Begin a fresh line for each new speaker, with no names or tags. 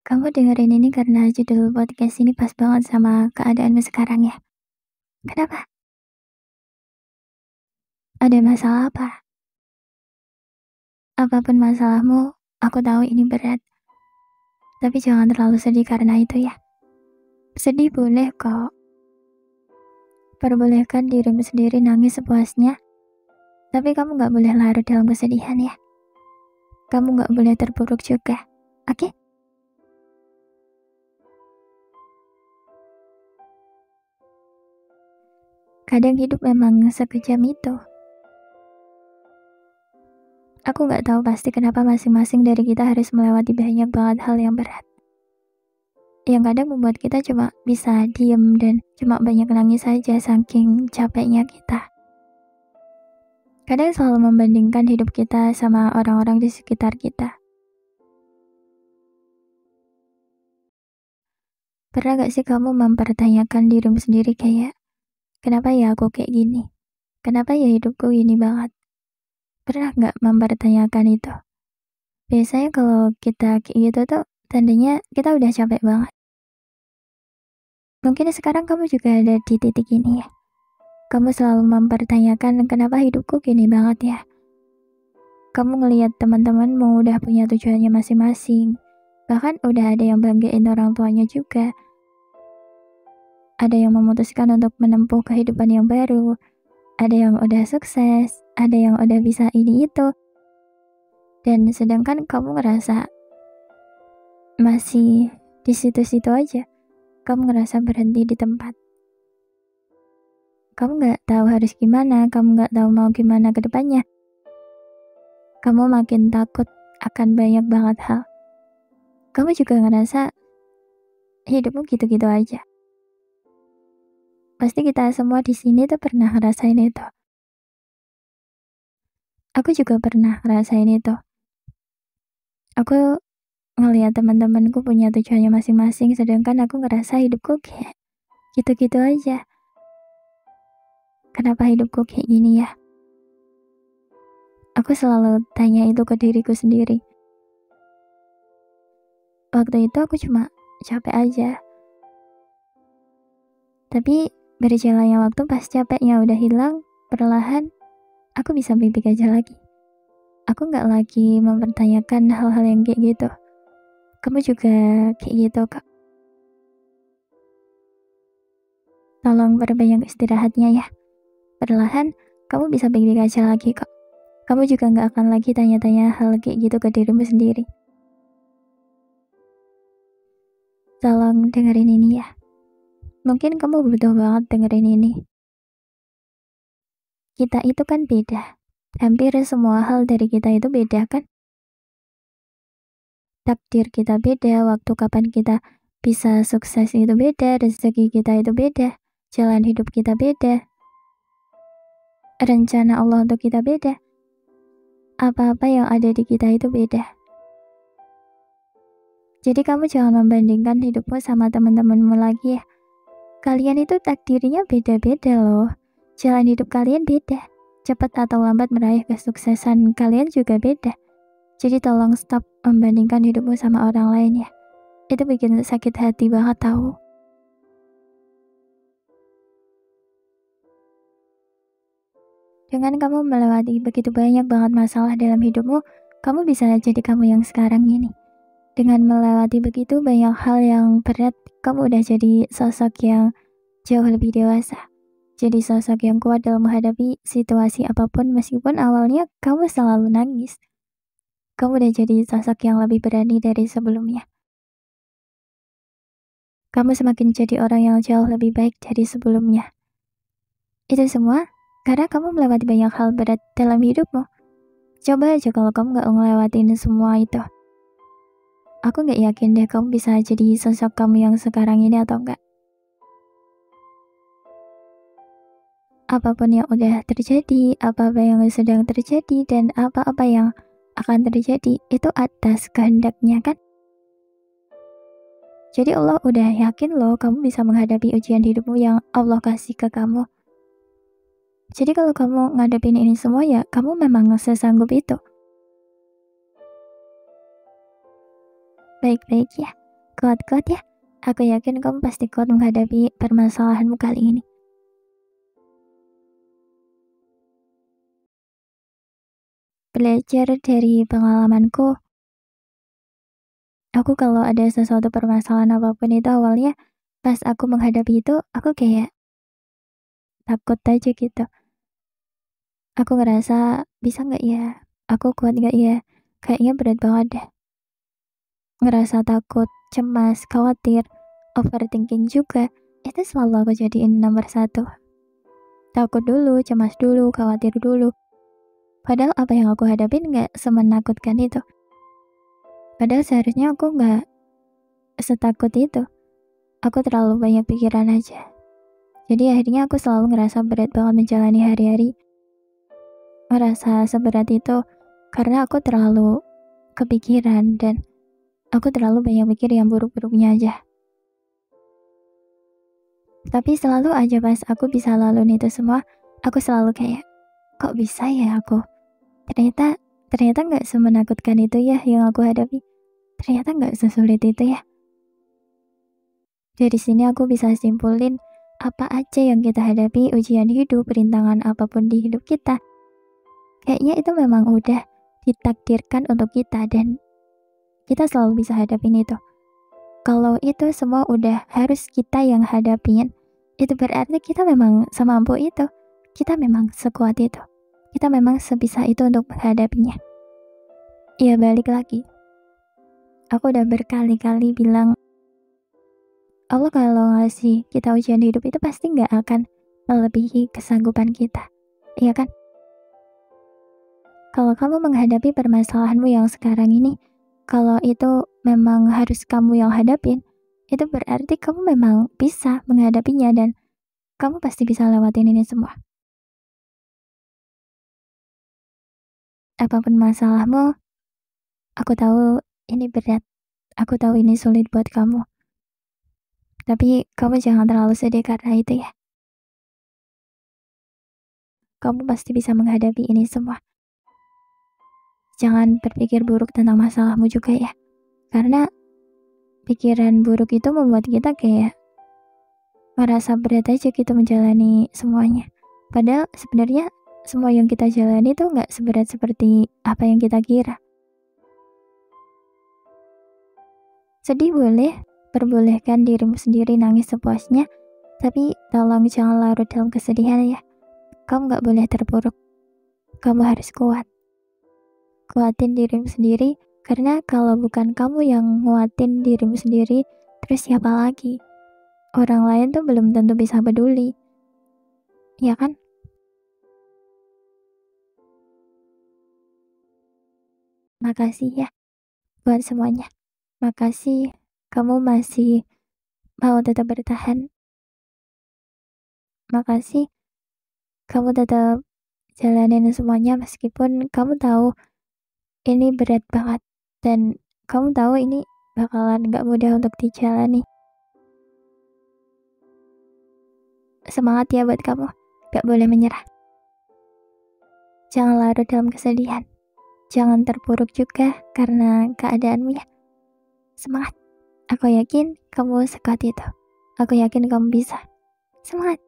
Kamu dengerin ini karena judul podcast ini pas banget sama keadaanmu sekarang ya? Kenapa? Ada masalah apa? Apapun masalahmu, aku tahu ini berat. Tapi jangan terlalu sedih karena itu ya. Sedih boleh kok. Perbolehkan dirimu sendiri nangis sepuasnya. Tapi kamu gak boleh larut dalam kesedihan ya. Kamu gak boleh terpuruk juga. Oke? Kadang hidup memang sekejam itu. Aku gak tahu pasti kenapa masing-masing dari kita harus melewati banyak banget hal yang berat. Yang kadang membuat kita cuma bisa diem dan cuma banyak nangis saja saking capeknya kita. Kadang selalu membandingkan hidup kita sama orang-orang di sekitar kita. Pernah gak sih kamu mempertanyakan dirimu sendiri kayak, kenapa ya aku kayak gini? Kenapa ya hidupku gini banget? Pernah gak mempertanyakan itu? Biasanya kalau kita kayak gitu tuh, tandanya kita udah capek banget. Mungkin sekarang kamu juga ada di titik ini ya. Kamu selalu mempertanyakan kenapa hidupku gini banget ya. Kamu ngelihat teman-temanmu udah punya tujuannya masing-masing. Bahkan udah ada yang banggain orang tuanya juga. Ada yang memutuskan untuk menempuh kehidupan yang baru. Ada yang udah sukses. Ada yang udah bisa ini itu. Dan sedangkan kamu ngerasa masih di situ-situ aja. Kamu ngerasa berhenti di tempat. Kamu gak tahu harus gimana, kamu gak tahu mau gimana ke depannya. Kamu makin takut akan banyak banget hal. Kamu juga ngerasa hidupmu gitu-gitu aja. Pasti kita semua di sini tuh pernah ngerasain itu. Aku juga pernah ngerasain itu. Aku ngelihat teman-temanku punya tujuannya masing-masing, sedangkan aku ngerasa hidupku kayak gitu-gitu aja. Kenapa hidupku kayak gini ya? Aku selalu tanya itu ke diriku sendiri. Waktu itu aku cuma capek aja. Tapi berjalannya waktu pas capeknya udah hilang, perlahan aku bisa baik-baik aja lagi. Aku gak lagi mempertanyakan hal-hal yang kayak gitu. Kamu juga kayak gitu kak. Tolong perbanyak istirahatnya ya. Perlahan kamu bisa baik-baik aja lagi kok. Kamu juga gak akan lagi tanya-tanya hal kayak gitu ke dirimu sendiri. Tolong dengerin ini ya. Mungkin kamu butuh banget dengerin ini. Kita itu kan beda. Hampir semua hal dari kita itu beda kan? Takdir kita beda, waktu kapan kita bisa sukses itu beda, rezeki kita itu beda, jalan hidup kita beda, rencana Allah untuk kita beda. Apa-apa yang ada di kita itu beda. Jadi kamu jangan membandingkan hidupmu sama teman-temanmu lagi ya. Kalian itu takdirnya beda-beda loh. Jalan hidup kalian beda. Cepat atau lambat meraih kesuksesan kalian juga beda. Jadi tolong stop membandingkan hidupmu sama orang lain ya. Itu bikin sakit hati banget tahu. Dengan kamu melewati begitu banyak banget masalah dalam hidupmu, kamu bisa jadi kamu yang sekarang ini. Dengan melewati begitu banyak hal yang berat, kamu udah jadi sosok yang jauh lebih dewasa. Jadi sosok yang kuat dalam menghadapi situasi apapun meskipun awalnya kamu selalu nangis. Kamu udah jadi sosok yang lebih berani dari sebelumnya. Kamu semakin jadi orang yang jauh lebih baik dari sebelumnya. Itu semua karena kamu melewati banyak hal berat dalam hidupmu. Coba aja kalau kamu gak ngelewatin semua itu. Aku gak yakin deh kamu bisa jadi sosok kamu yang sekarang ini atau enggak. Apapun yang udah terjadi, apa-apa yang sedang terjadi, dan apa-apa yang akan terjadi itu atas kehendaknya kan? Jadi Allah udah yakin loh kamu bisa menghadapi ujian hidupmu yang Allah kasih ke kamu. Jadi kalau kamu ngadepin ini semua ya kamu memang sesanggup itu. Baik-baik ya. Kuat-kuat ya. Aku yakin kamu pasti kuat menghadapi permasalahanmu kali ini. Belajar dari pengalamanku, aku kalau ada sesuatu permasalahan apapun itu awalnya, pas aku menghadapi itu, aku kayak takut aja gitu. Aku ngerasa, bisa nggak ya? Aku kuat nggak ya? Kayaknya berat banget deh. Ngerasa takut, cemas, khawatir, overthinking juga. Itu selalu aku jadiin nomor satu. Takut dulu, cemas dulu, khawatir dulu. Padahal apa yang aku hadapin nggak semenakutkan itu. Padahal seharusnya aku nggak setakut itu. Aku terlalu banyak pikiran aja. Jadi akhirnya aku selalu ngerasa berat banget menjalani hari-hari. Merasa seberat itu karena aku terlalu kepikiran dan aku terlalu banyak mikir yang buruk-buruknya aja. Tapi selalu aja pas aku bisa lalui itu semua, aku selalu kayak, kok bisa ya aku? Ternyata nggak semenakutkan itu ya yang aku hadapi. Ternyata nggak sesulit itu ya. Dari sini aku bisa simpulin apa aja yang kita hadapi, ujian hidup, rintangan apapun di hidup kita. Kayaknya itu memang udah ditakdirkan untuk kita dan kita selalu bisa hadapin itu. Kalau itu semua udah harus kita yang hadapin, itu berarti kita memang semampu itu. Kita memang sekuat itu. Kita memang sebisa itu untuk menghadapinya. Ya balik lagi. Aku udah berkali-kali bilang, Allah kalau ngasih kita ujian hidup itu pasti gak akan melebihi kesanggupan kita. Iya kan? Kalau kamu menghadapi permasalahanmu yang sekarang ini, kalau itu memang harus kamu yang hadapin, itu berarti kamu memang bisa menghadapinya dan kamu pasti bisa lewatin ini semua. Apapun masalahmu, aku tahu ini berat. Aku tahu ini sulit buat kamu. Tapi kamu jangan terlalu sedih karena itu ya. Kamu pasti bisa menghadapi ini semua. Jangan berpikir buruk tentang masalahmu juga ya. Karena pikiran buruk itu membuat kita kayak merasa berat aja gitu menjalani semuanya. Padahal sebenarnya semua yang kita jalani itu nggak seberat seperti apa yang kita kira. Sedih boleh, perbolehkan dirimu sendiri nangis sepuasnya, tapi tolong jangan larut dalam kesedihan ya. Kamu nggak boleh terpuruk. Kamu harus kuat. Kuatin dirimu sendiri, karena kalau bukan kamu yang nguatin dirimu sendiri, terus siapa lagi? Orang lain tuh belum tentu bisa peduli. Ya kan? Makasih ya buat semuanya. Makasih kamu masih mau tetap bertahan. Makasih kamu tetap jalanin semuanya meskipun kamu tahu ini berat banget dan kamu tahu ini bakalan gak mudah untuk dijalani. Semangat ya buat kamu, gak boleh menyerah. Jangan larut dalam kesedihan. Jangan terpuruk juga karena keadaanmu ya. Semangat. Aku yakin kamu sekuat itu. Aku yakin kamu bisa. Semangat.